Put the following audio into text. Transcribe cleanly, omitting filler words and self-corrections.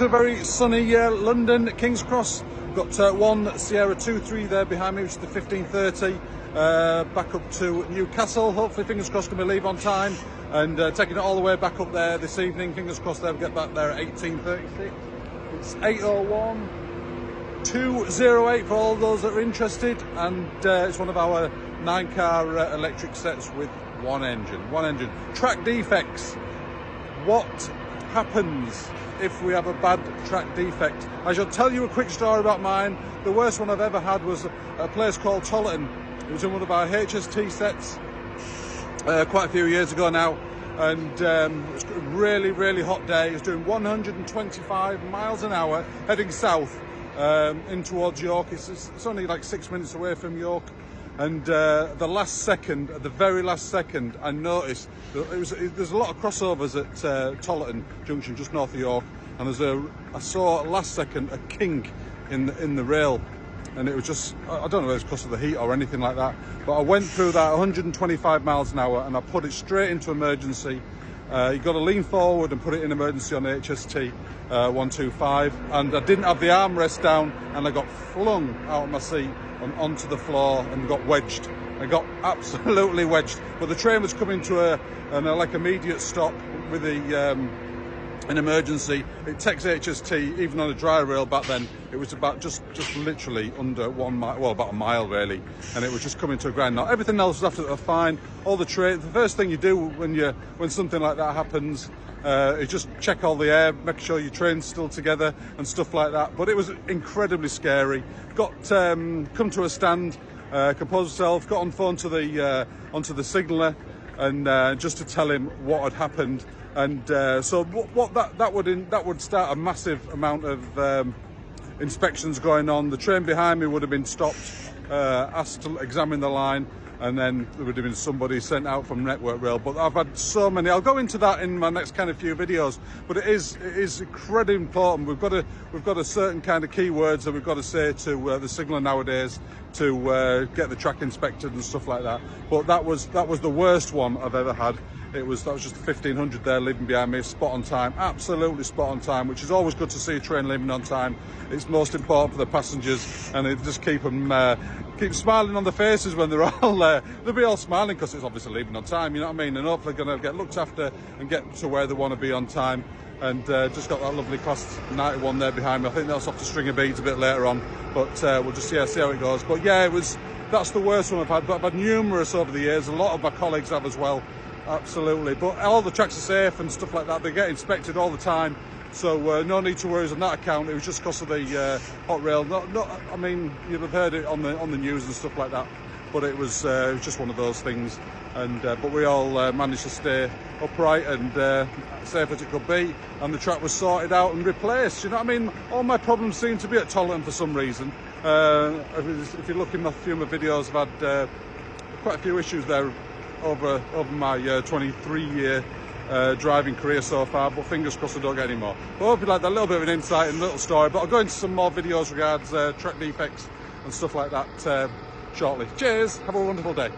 A very sunny London, King's Cross. Got one Sierra 2-3 there behind me, which is the 1530. Back up to Newcastle. Hopefully, fingers crossed, going to leave on time. And taking it all the way back up there this evening. Fingers crossed they'll get back there at 18:36. It's 801-208 for all those that are interested. And it's one of our 9-car electric sets with one engine. Track defects. What happens if we have a bad track defect? I shall tell you a quick story about mine. The worst one I've ever had was a place called Tollerton. It was in one of our HST sets quite a few years ago now, and it was a really hot day. It was doing 125 miles an hour heading south in towards York. It's only like 6 minutes away from York. And the very last second, I noticed that there's a lot of crossovers at Tollerton Junction, just north of York, and I saw last second a kink in the rail, and it was just, I don't know if it's because of the heat or anything like that, but I went through that 125 miles an hour and I put it straight into emergency. You've got to lean forward and put it in emergency on the HST 125, and I didn't have the armrest down, and I got flung out of my seat and onto the floor and got wedged. I got absolutely wedged. But the train was coming to an immediate stop with an emergency. It takes HST, even on a dry rail back then, it was about just literally under 1 mile, well, about a mile really, and it was just coming to a grind. Now everything else was absolutely fine. All the first thing you do when something like that happens is just check all the air, make sure your train's still together and stuff like that. But it was incredibly scary. Got come to a stand, composed myself, got on phone to the onto the signaller, and just to tell him what had happened. And so that would start a massive amount of inspections going on. The train behind me would have been stopped, asked to examine the line, and then there would have been somebody sent out from Network Rail. But I've had so many. I'll go into that in my next kind of few videos. But it is incredibly important. We've got a certain kind of keywords that we've got to say to the signaller nowadays to get the track inspected and stuff like that. But that was the worst one I've ever had. That was just 1500 there leaving behind me, spot on time, absolutely spot on time, which is always good to see a train leaving on time. It's most important for the passengers, and it just keep smiling on the faces when they're all they'll be all smiling because it's obviously leaving on time, you know what I mean, and hopefully going to get looked after and get to where they want to be on time. And just got that lovely class 91 there behind me. I think that's off the string of beads a bit later on, but we'll just see how it goes. But yeah, that's the worst one I've had, but I've had numerous over the years. A lot of my colleagues have as well. Absolutely, but all the tracks are safe and stuff like that. They get inspected all the time, so no need to worry on that account. It was just because of the hot rail. I mean, you'd have heard it on the news and stuff like that, but it was just one of those things. And but we all managed to stay upright and safe as it could be, and the track was sorted out and replaced. You know what I mean? All my problems seem to be at Tollerton for some reason. If you look in a few of my videos, I've had quite a few issues there over my 23-year driving career so far, but fingers crossed I don't get any more. But I hope you like that little bit of an insight and a little story, but I'll go into some more videos regards track defects and stuff like that shortly. Cheers, have a wonderful day.